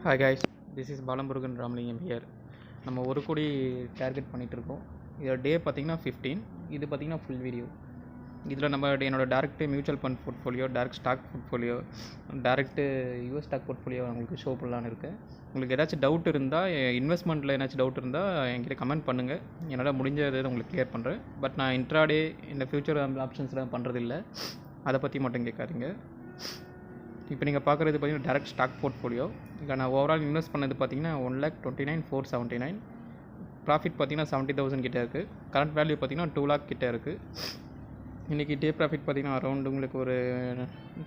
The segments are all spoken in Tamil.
Hi guys, this is Balamurugan Ramalingam here. நம்ம ஒரு கோடி டார்கெட் பண்ணிகிட்ருக்கோம். இதோட டே பார்த்திங்கன்னா 15. இது பார்த்திங்கன்னா ஃபுல் வீடியோ. இதில் நம்ம என்னோடய direct mutual fund portfolio, direct stock portfolio, direct US stock portfolio உங்களுக்கு ஷோ பண்ணலான்னு இருக்கேன். உங்களுக்கு ஏதாச்சும் டவுட் இருந்தால், இன்வெஸ்ட்மெண்ட்டில் ஏதாச்சும் டவுட் இருந்தால் என்கிட்ட கமெண்ட் பண்ணுங்கள். என்னால் முடிஞ்சதை உங்களுக்கு கிளியர் பண்ணுறேன். பட் நான் இன்ட்ராடே இந்த ஃபியூச்சர் ஆப்ஷன்ஸ்லாம் பண்ணுறதில்ல. அதை பற்றி மட்டும் கேட்காதீங்க. இப்போ நீங்கள் பார்க்குறது பார்த்தீங்கன்னா டேரெக்ட் ஸ்டாக் போர்ட்ஃபோலியோ. இதில் நான் ஓவரால் இன்வெஸ்ட் பண்ணது பார்த்தீங்கன்னா 1,29,479. ப்ராஃபிட் பார்த்தீங்கன்னா 70,000 கிட்டே இருக்குது. கரண்ட் வேல்யூ பார்த்தீங்கன்னா 2 lakh கிட்டே இருக்குது. இன்றைக்கி டே ப்ராஃபிட் பார்த்தீங்கன்னா அரௌண்ட் உங்களுக்கு ஒரு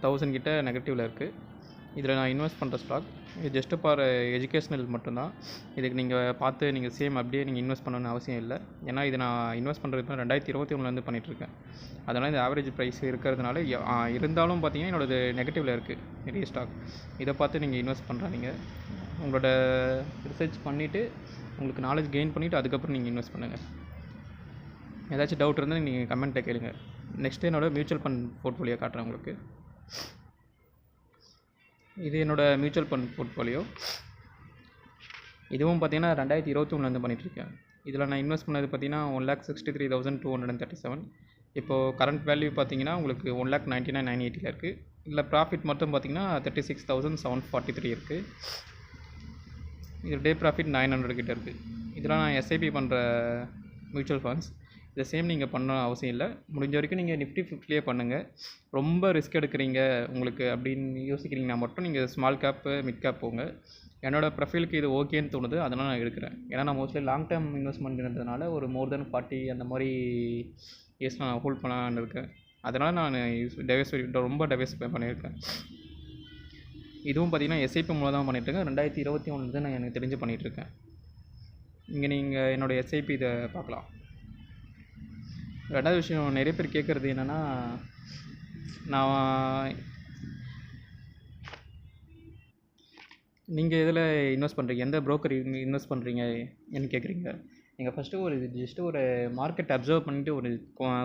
1000 கிட்ட நெகட்டிவில் இருக்குது. இதில் நான் இன்வெஸ்ட் பண்ணுற ஸ்டாக் இது ஜஸ்ட்டு ஃபார் எஜுகேஷ்னல் மட்டும்தான். இதுக்கு நீங்கள் பார்த்து நீங்கள் சேம் அப்படியே நீங்கள் இன்வெஸ்ட் பண்ணணும்னு அவசியம் இல்லை. ஏன்னா இது நான் இன்வெஸ்ட் பண்ணுறது 2021 பண்ணிகிட்ருக்கேன். அதனால் இந்த ஆவரேஜ் ப்ரைஸ் இருக்கிறதுனால இருந்தாலும் பார்த்தீங்கன்னா என்னோடது நெகட்டிவில் இருக்குது நிறைய ஸ்டாக். இதை பார்த்து நீங்கள் இன்வெஸ்ட் பண்ணுறாங்க. உங்களோட ரிசர்ச் பண்ணிவிட்டு உங்களுக்கு நாலேஜ் கெயின் பண்ணிவிட்டு அதுக்கப்புறம் நீங்கள் இன்வெஸ்ட் பண்ணுங்கள். ஏதாச்சும் டவுட் இருந்தால் நீங்கள் கமெண்ட்டில் கேளுங்க. நெக்ஸ்ட்டு என்னோடய மியூச்சுவல் ஃபண்ட் போர்ட்ஃபோலியோ காட்டுறேன் உங்களுக்கு. இது என்னோடய மியூச்சுவல் ஃபண்ட் போர்ட்ஃபோலியோ. இதுவும் பார்த்தீங்கன்னா 2021 பண்ணிகிட்ருக்கேன். இதில் நான் இன்வெஸ்ட் பண்ணது பார்த்தீங்கன்னா 1,63,237. இப்போது கரண்ட் வேல்யூ பார்த்தீங்கன்னா உங்களுக்கு 1,99,980 இருக்குது. இதில் ப்ராஃபிட் மட்டும் பார்த்தீங்கன்னா 36,743 இருக்குது. இதில் டே ப்ராஃபிட் 900 கிட்டே இருக்குது. இதெல்லாம் நான் எஸ்ஐபி பண்ணுற மியூச்சுவல் ஃபண்ட்ஸ். இதை சேம் நீங்கள் பண்ண அவசியம் இல்லை. முடிஞ்ச வரைக்கும் நீங்கள் நிஃப்டி 50லேயே பண்ணுங்கள். ரொம்ப ரிஸ்க் எடுக்கிறீங்க உங்களுக்கு அப்படின்னு யோசிக்கிறீங்கன்னா மட்டும் நீங்கள் ஸ்மால் கேப்பு மிட் கேப் போங்க. என்னோடய ப்ரொஃபைலுக்கு இது ஓகேன்னு தோணுது, அதனால் நான் எடுக்கிறேன். ஏன்னா நான் மோஸ்ட்லி லாங் டேர்ம் இன்வெஸ்ட்மெண்ட்ன்றதுனால ஒரு மோர் தென் 40 அந்த மாதிரி இயர்ஸ் நான் ஹோல்ட் பண்ணலான்னு இருக்கேன். அதனால் நான் ரொம்ப டைவர்சிஃபை பண்ணியிருக்கேன். இதுவும் பார்த்திங்கன்னா எஸ்ஐபி மூலம் தான் பண்ணிகிட்ருக்கேன். 2021 நான் எனக்கு தெரிஞ்சு பண்ணிகிட்ருக்கேன். இங்கே நீங்கள் என்னோடய எஸ்ஐபி இதை பார்க்கலாம். ரெண்டாவது விஷயம், நிறைய பேர் கேட்குறது என்னென்னா, நீங்கள் இதில் இன்வெஸ்ட் பண்ணுறீங்க, எந்த ப்ரோக்கர் இன்வெஸ்ட் பண்ணுறீங்க என்ன கேட்குறீங்க. நீங்கள் ஃபஸ்ட்டு ஜஸ்ட்டு ஒரு மார்க்கெட் அப்சர்வ் பண்ணிவிட்டு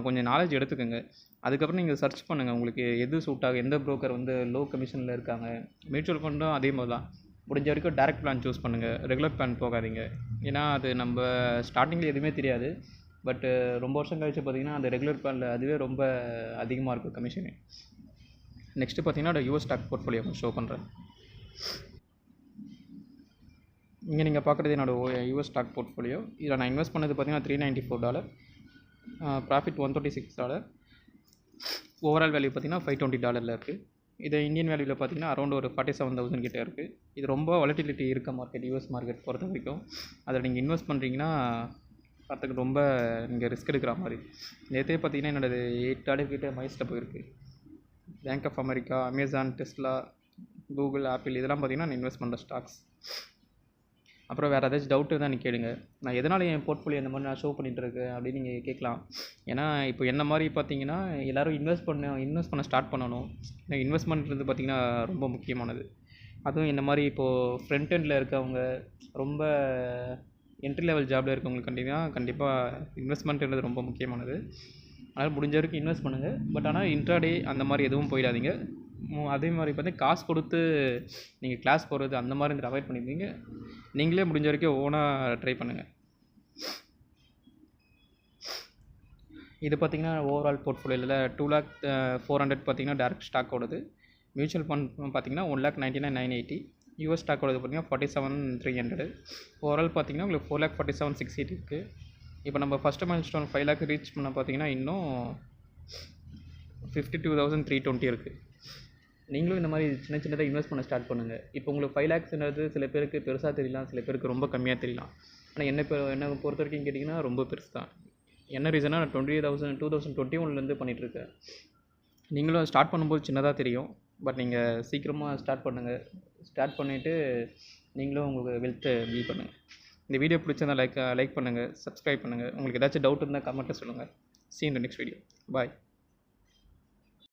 கொஞ்சம் நாலேஜ் எடுத்துக்கோங்க. அதுக்கப்புறம் நீங்கள் சர்ச் பண்ணுங்கள் உங்களுக்கு எது சூட் ஆகும், எந்த ப்ரோக்கர் லோ கமிஷனில் இருக்காங்க. மியூச்சுவல் ஃபண்டும் அதே மாதிரி தான். முடிஞ்ச வரைக்கும் டேரெக்ட் பிளான் சூஸ் பண்ணுங்கள், ரெகுலர் பிளான் போகாதீங்க. ஏன்னா அது நம்ம ஸ்டார்டிங்கில் எதுவுமே தெரியாது. பட்டு ரொம்ப வருஷம் கழிச்சு பார்த்திங்கன்னா அந்த ரெகுலர் பிளானில் அதுவே ரொம்ப அதிகமாக இருக்கும் கமிஷனு. நெக்ஸ்ட்டு பார்த்திங்கன்னா யூஎஸ் ஸ்டாக் போர்ட்ஃபோலியோ ஷோ பண்ணுறேன். இங்கே நீங்கள் பார்க்குறது என்னோடய யூஎஸ் ஸ்டாக் போர்ட்ஃபோலியோ. இதில் நான் இன்வெஸ்ட் பண்ணது பார்த்திங்கன்னா $394, ப்ராஃபிட் $136. ஓவரால் வேல்யூ பார்த்திங்கன்னா $520 இருக்குது. இது இந்தியன் வேல்யூவில் பார்த்திங்கன்னா அரௌண்ட் ஒரு 47,000 கிட்டே இருக்குது. இது ரொம்ப வாலட்டிலிட்டி இருக்க மார்க்கெட், யூஎஸ் மார்க்கெட் பொறுத்த வரைக்கும். அதில் நீங்கள் இன்வெஸ்ட் பண்ணுறீங்கன்னா பார்த்துக்கு ரொம்ப நீங்கள் ரிஸ்க் எடுக்கிற மாதிரி. நேற்றே பார்த்தீங்கன்னா என்னோடது 8 கிட்டே மைஸ்ட்டில் போயிருக்கு. Bank of America, Amazon, Tesla, Google, Apple இதெல்லாம் பார்த்தீங்கன்னா நான் இன்வெஸ்ட் பண்ணுற ஸ்டாக்ஸ். அப்புறம் வேறு ஏதாச்சும் டவுட்டு தான் நீங்கள் கேளுங்க. நான் எதனால் என் போர்ட்ஃபோலியோ இந்த மாதிரி நான் ஷோ பண்ணிகிட்டு இருக்கேன் அப்படின்னு நீங்கள் கேட்கலாம். ஏன்னா இப்போ என்ன மாதிரி பார்த்தீங்கன்னா எல்லோரும் இன்வெஸ்ட் பண்ண ஸ்டார்ட் பண்ணணும். இன்வெஸ்ட்மெண்ட்ன்றது பார்த்திங்கன்னா ரொம்ப முக்கியமானது. அதுவும் இந்த மாதிரி இப்போது ஃப்ரண்ட் எண்டில் இருக்கவங்க, ரொம்ப என்ட்ரி லெவல் ஜாபில் இருக்கவங்களுக்கு கண்டிப்பாக இன்வெஸ்ட்மெண்ட்ன்றது ரொம்ப முக்கியமானது. அதனால் முடிஞ்ச வரைக்கும் இன்வெஸ்ட் பண்ணுங்கள். பட் ஆனால் இன்ட்ராடே அந்த மாதிரி எதுவும் போயிடாதீங்க. அதே மாதிரி பார்த்தீங்கன்னா காசு கொடுத்து நீங்கள் கிளாஸ் போகிறது அந்த மாதிரி அவாய்ட் பண்ணியிருந்தீங்க. நீங்களே முடிஞ்ச வரைக்கும் ஓனாக ட்ரை பண்ணுங்கள். இது பார்த்திங்கன்னா ஓவரால் போர்ட்ஃபோலியோவில் 2,04,00,000 பார்த்திங்கன்னா டேரெக்ட் ஸ்டாக்கோடது. மியூச்சுவல் ஃபண்ட் பார்த்திங்கன்னா 1,99,980. யூஎஸ் ஸ்டாக்கோடது பார்த்திங்கன்னா 47,300. ஓவரால் பார்த்திங்கன்னா உங்களுக்கு 4,47,680 இருக்குது. இப்போ நம்ம ஃபஸ்ட்டு மைல்ஸ்டோன் 5 lakh ரீச் பண்ண பார்த்திங்கன்னா இன்னும் 52,320 இருக்குது. நீங்களும் இந்த மாதிரி சின்னதாக இன்வெஸ்ட் பண்ண ஸ்டார்ட் பண்ணுங்கள். இப்போ உங்களுக்கு 5 lakhsன்றது சில பேருக்கு பெருசாக தெரியலாம், சில பேருக்கு ரொம்ப கம்மியாக தெரியலாம். ஆனால் என்னை பொறுத்த வரைக்கும் கேட்டிங்கன்னா ரொம்ப பெருசு தான். என்ன ரீசனாக நான் 2021 பண்ணிகிட்ருக்கேன். நீங்களும் ஸ்டார்ட் பண்ணும்போது சின்னதாக தெரியும். பட் நீங்கள் சீக்கிரமாக ஸ்டார்ட் பண்ணுங்கள். ஸ்டார்ட் பண்ணிவிட்டு நீங்களும் உங்களுக்கு வெல்த்தை பில்ட் பண்ணுங்கள். இந்த வீடியோ பிடிச்சிருந்தால் லைக் பண்ணுங்கள், சப்ஸ்கிரைப் பண்ணுங்கள். உங்களுக்கு ஏதாச்சும் டவுட் இருந்தால் கமெண்ட்டில் சொல்லுங்கள். See you in the next video. Bye.